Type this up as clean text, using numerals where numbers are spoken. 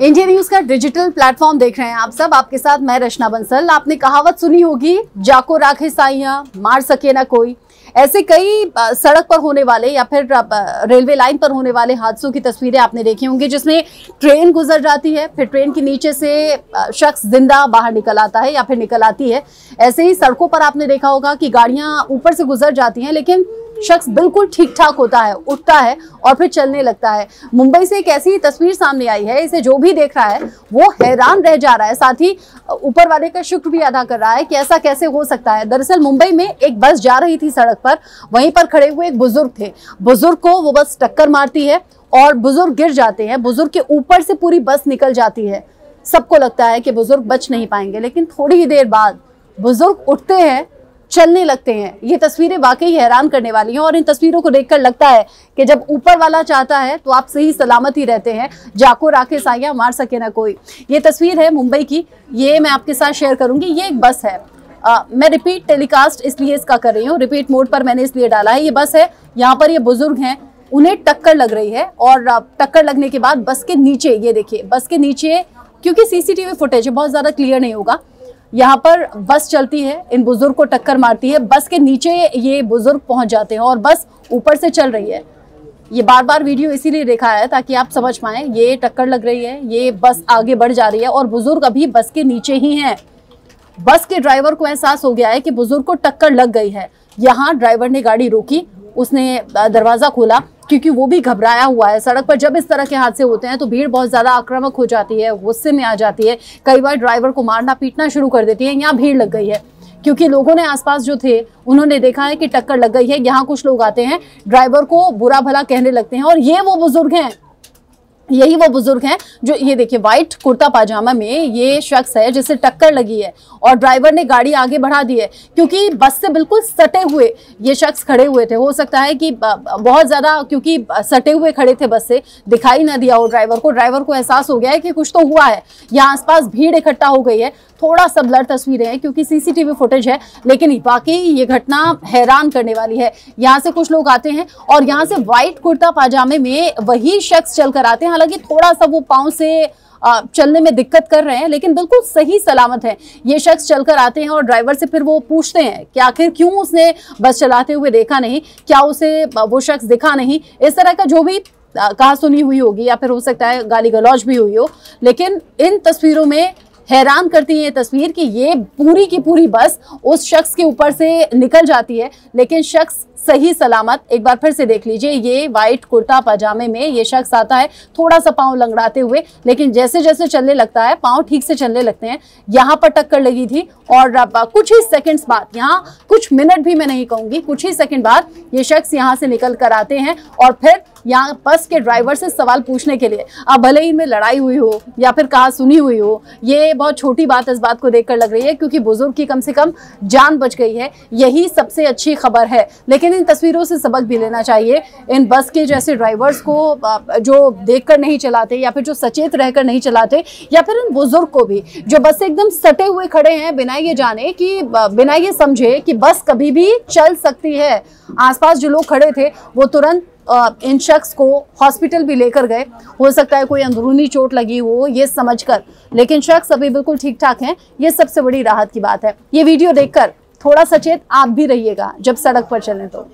India news का digital platform देख रहे हैं आप सब। आपके साथ मैं रचना बंसल। आपने कहावत सुनी होगी, जाको राखे साइयां मार सके ना कोई। ऐसे कई सड़क पर होने वाले या फिर रेलवे लाइन पर होने वाले हादसों की तस्वीरें आपने देखी होंगी, जिसमें ट्रेन गुजर जाती है, फिर ट्रेन के नीचे से शख्स जिंदा बाहर निकल आता है या फिर निकल आती है। ऐसे ही सड़कों पर आपने देखा होगा कि गाड़ियां ऊपर से गुजर जाती हैं, लेकिन शख्स बिल्कुल ठीक ठाक होता है, उठता है और फिर चलने लगता है। मुंबई से एक ऐसी तस्वीर सामने आई है, इसे जो भी देख रहा है वो हैरान रह जा रहा है, साथ ही ऊपर वाले का शुक्र भी अदा कर रहा है कि ऐसा कैसे हो सकता है। दरअसल मुंबई में एक बस जा रही थी सड़क पर, वहीं पर खड़े हुए एक बुजुर्ग थे। बुजुर्ग को वो बस टक्कर मारती है और बुजुर्ग गिर जाते हैं। बुजुर्ग के ऊपर से पूरी बस निकल जाती है। सबको लगता है कि बुजुर्ग बच नहीं पाएंगे, लेकिन थोड़ी ही देर बाद बुजुर्ग उठते हैं, चलने लगते हैं। ये तस्वीरें वाकई हैरान करने वाली हैं और इन तस्वीरों को देखकर लगता है कि जब ऊपर वाला चाहता है तो आप सही सलामत ही रहते हैं। जाको राखे साइयां मार सके ना कोई। ये तस्वीर है मुंबई की, ये मैं आपके साथ शेयर करूंगी। ये एक बस है। मैं रिपीट टेलीकास्ट इसलिए इसका कर रही हूँ, रिपीट मोड पर मैंने इसलिए डाला है। ये बस है, यहाँ पर ये बुजुर्ग हैं, उन्हें टक्कर लग रही है और टक्कर लगने के बाद बस के नीचे, ये देखिए बस के नीचे, क्योंकि सीसीटीवी फुटेज है बहुत ज्यादा क्लियर नहीं होगा, यहाँ पर बस चलती है, इन बुजुर्ग को टक्कर मारती है, बस के नीचे ये बुजुर्ग पहुंच जाते हैं और बस ऊपर से चल रही है। ये बार बार वीडियो इसीलिए देखा है ताकि आप समझ पाएं। ये टक्कर लग रही है, ये बस आगे बढ़ जा रही है और बुजुर्ग अभी बस के नीचे ही हैं। बस के ड्राइवर को एहसास हो गया है कि बुजुर्ग को टक्कर लग गई है। यहाँ ड्राइवर ने गाड़ी रोकी, उसने दरवाजा खोला, क्योंकि वो भी घबराया हुआ है। सड़क पर जब इस तरह के हादसे होते हैं तो भीड़ बहुत ज्यादा आक्रामक हो जाती है, गुस्से में आ जाती है, कई बार ड्राइवर को मारना पीटना शुरू कर देती है। यहाँ भीड़ लग गई है क्योंकि लोगों ने आसपास जो थे उन्होंने देखा है कि टक्कर लग गई है। यहाँ कुछ लोग आते हैं, ड्राइवर को बुरा भला कहने लगते हैं और ये वो बुजुर्ग हैं, यही वो बुजुर्ग हैं जो, ये देखिए व्हाइट कुर्ता पाजामा में ये शख्स है जिसे टक्कर लगी है और ड्राइवर ने गाड़ी आगे बढ़ा दी है क्योंकि बस से बिल्कुल सटे हुए ये शख्स खड़े हुए थे। हो सकता है कि बहुत ज्यादा, क्योंकि सटे हुए खड़े थे, बस से दिखाई ना दिया हो ड्राइवर को। ड्राइवर को एहसास हो गया है कि कुछ तो हुआ है। यहाँ आसपास भीड़ इकट्ठा हो गई है। थोड़ा सा ब्लर तस्वीरें हैं क्योंकि सीसीटीवी फुटेज है, लेकिन वाकई ये घटना हैरान करने वाली है। यहाँ से कुछ लोग आते हैं और यहाँ से व्हाइट कुर्ता पाजामे में वही शख्स चलकर आते हैं। हालांकि थोड़ा सा वो पांव से चलने में दिक्कत कर रहे हैं, लेकिन बिल्कुल सही सलामत है। ये शख्स चलकर आते हैं और ड्राइवर से फिर वो पूछते हैं कि आखिर क्यों उसने बस चलाते हुए देखा नहीं, क्या उसे वो शख्स दिखा नहीं। इस तरह का जो भी कहा सुनी हुई होगी या फिर हो सकता है गाली गलौज भी हुई हो, लेकिन इन तस्वीरों में हैरान करती है ये तस्वीर कि ये पूरी की पूरी बस उस शख्स के ऊपर से निकल जाती है, लेकिन शख्स सही सलामत। एक बार फिर से देख लीजिए, ये व्हाइट कुर्ता पजामे में ये शख्स आता है, थोड़ा सा पांव लंगड़ाते हुए, लेकिन जैसे जैसे चलने लगता है पांव ठीक से चलने लगते हैं। यहाँ पर टक्कर लगी थी और कुछ ही सेकंड्स बाद, यहाँ कुछ मिनट भी मैं नहीं कहूंगी, कुछ ही सेकंड बाद ये शख्स यहाँ से निकल कर आते हैं और फिर यहाँ बस के ड्राइवर से सवाल पूछने के लिए। अब भले ही इनमें लड़ाई हुई हो या फिर कहा सुनी हुई हो, ये बहुत छोटी बात इस बात को देखकर लग रही है क्योंकि बुजुर्ग की कम से कम जान बच गई है, यही सबसे अच्छी खबर है। लेकिन इन तस्वीरों से सबक भी लेना चाहिए इन बस के जैसे ड्राइवर्स को, जो देखकर नहीं चलाते या फिर जो सचेत रहकर नहीं चलाते, या फिर इन बुजुर्ग को भी जो बस से एकदम सटे हुए खड़े हैं बिना ये जाने कि, बिना ये समझे कि बस कभी भी चल सकती है। आसपास जो लोग खड़े थे वो तुरंत इन शख्स को हॉस्पिटल भी लेकर गए। हो सकता है कोई अंदरूनी चोट लगी हो ये समझकर, लेकिन शख्स अभी बिल्कुल ठीक ठाक हैं। ये सबसे बड़ी राहत की बात है। ये वीडियो देखकर थोड़ा सचेत आप भी रहिएगा जब सड़क पर चलें तो।